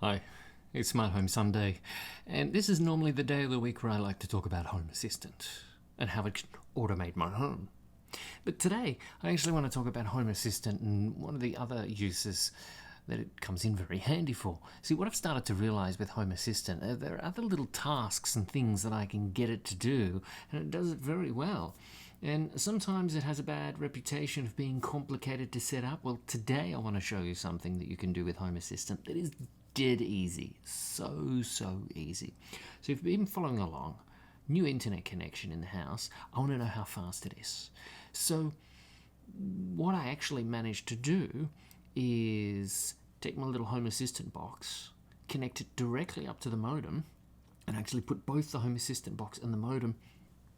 Hi, it's Smart Home Sunday, and this is normally the day of the week where I like to talk about Home Assistant and how it can automate my home. But today, I actually want to talk about Home Assistant and one of the other uses that it comes in very handy for. See, what I've started to realize with Home Assistant, there are other little tasks and things that I can get it to do, and it does it very well. And sometimes it has a bad reputation of being complicated to set up. Well, today I want to show you something that you can do with Home Assistant that is dead easy. So easy. So if you've been following along, new internet connection in the house, I want to know how fast it is. So what I actually managed to do is take my little Home Assistant box, connect it directly up to the modem, and actually put both the Home Assistant box and the modem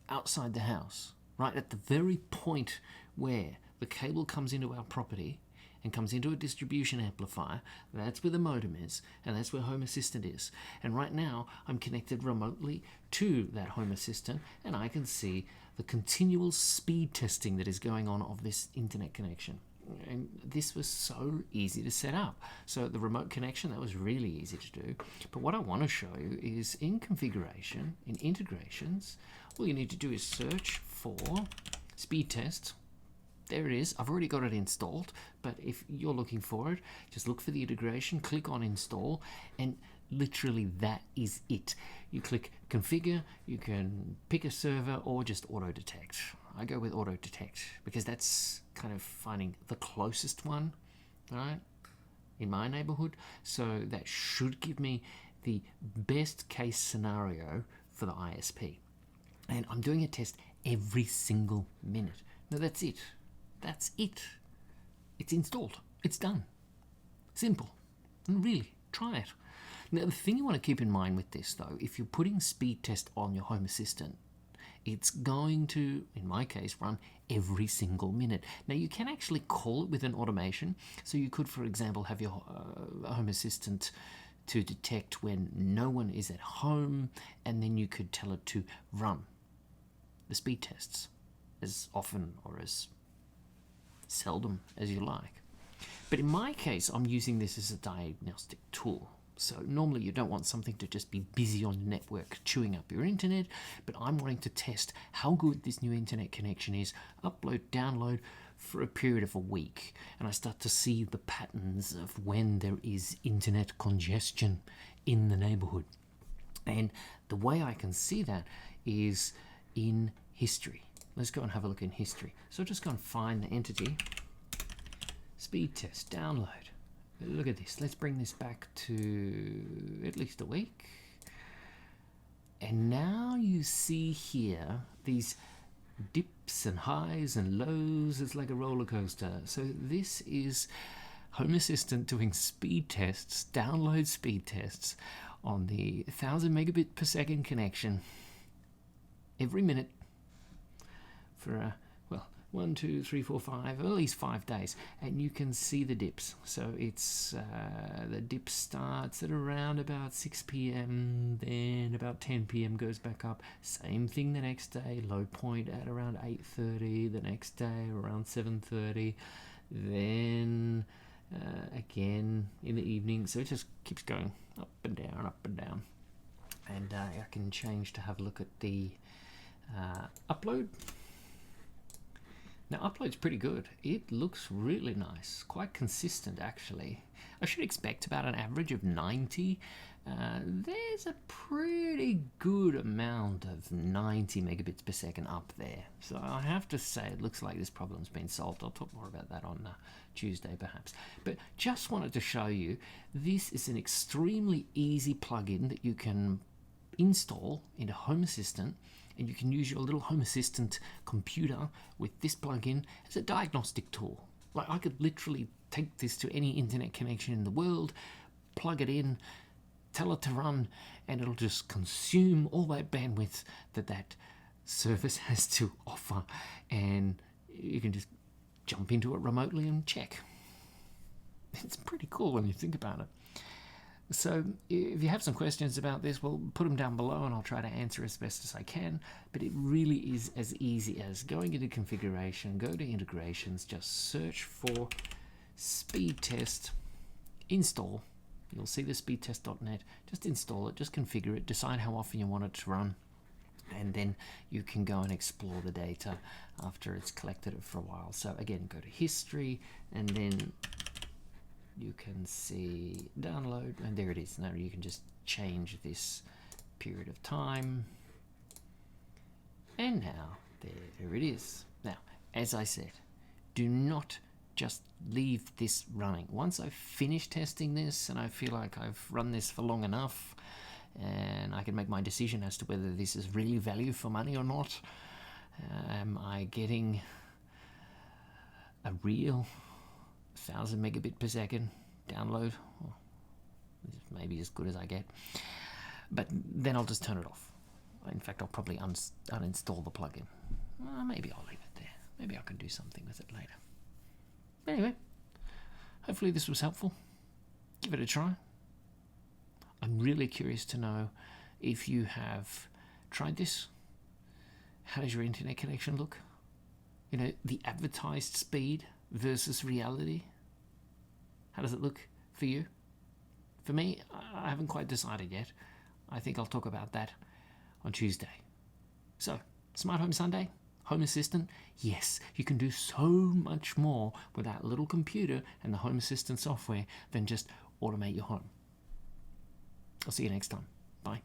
outside the house, right at the very point where the cable comes into our property and comes into a distribution amplifier. That's where the modem is, and that's where Home Assistant is. And right now, I'm connected remotely to that Home Assistant, and I can see the continual speed testing that is going on of this internet connection. And this was so easy to set up. So the remote connection, that was really easy to do. But what I want to show you is in configuration, in integrations, all you need to do is search for Speedtest. There it is. I've already got it installed, but if you're looking for it, just look for the integration, click on install, and literally that is it. You click configure, you can pick a server or just auto detect. I go with auto detect because that's kind of finding the closest one, right, in my neighborhood. So that should give me the best case scenario for the ISP. And I'm doing a test every single minute. Now that's it. That's it. It's installed. It's done. Simple. And really, try it. Now, the thing you want to keep in mind with this, though, if you're putting Speedtest on your Home Assistant, it's going to, in my case, run every single minute. Now, you can actually call it with an automation. So you could, for example, have your Home Assistant to detect when no one is at home, and then you could tell it to run the speed tests as often or as seldom as you like. But in my case, I'm using this as a diagnostic tool. So normally you don't want something to just be busy on the network chewing up your internet, but I'm wanting to test how good this new internet connection is, upload, download for a period of a week. And I start to see the patterns of when there is internet congestion in the neighborhood. And the way I can see that is in history. Let's go and have a look in history. So just go and find the entity, speed test, download. Look at this. Let's bring this back to at least a week. And now you see here these dips and highs and lows. It's like a roller coaster. So this is Home Assistant doing speed tests, download speed tests on the 1000 megabit per second connection every minute for 1, 2, 3, 4, 5, at least 5 days, and you can see the dips. So it's the dip starts at around about 6 p.m. then about 10 p.m. goes back up. Same thing the next day, low point at around 8:30. The next day around 7:30. Then again in the evening. So it just keeps going up and down, up and down. And I can change to have a look at the upload. Now, upload's pretty good. It looks really nice, quite consistent actually. I should expect about an average of 90. There's a pretty good amount of 90 megabits per second up there. So I have to say it looks like this problem's been solved. I'll talk more about that on Tuesday perhaps. But just wanted to show you, this is an extremely easy plugin that you can install into Home Assistant, and you can use your little Home Assistant computer with this plugin as a diagnostic tool. Like, I could literally take this to any internet connection in the world, plug it in, tell it to run, and it'll just consume all that bandwidth that service has to offer, and you can just jump into it remotely and check. It's pretty cool when you think about it. So if you have some questions about this, well, put them down below and I'll try to answer as best as I can. But it really is as easy as going into configuration, go to integrations, just search for Speedtest, install, You'll see the speedtest.net. Just install it, just configure it, decide how often you want it to run, and then you can go and explore the data after it's collected it for a while. So again, go to history, and then you can see download, and there it is. Now you can just change this period of time, and now there it is. Now, as I said, do not just leave this running. Once I've finished testing this and I feel like I've run this for long enough and I can make my decision as to whether this is really value for money or not, am I getting a real 1000 megabit per second download? Well, maybe as good as I get, but then I'll just turn it off. In fact, I'll probably uninstall the plugin. Maybe I'll leave it there. Maybe I can do something with it later. Anyway, hopefully this was helpful. Give it a try. I'm really curious to know if you have tried this. How does your internet connection look? You know, the advertised speed versus reality. How does it look for you? For me, I haven't quite decided yet. I think I'll talk about that on Tuesday. So, Smart Home Sunday, Home Assistant. Yes, you can do so much more with that little computer and the Home Assistant software than just automate your home. I'll see you next time. Bye.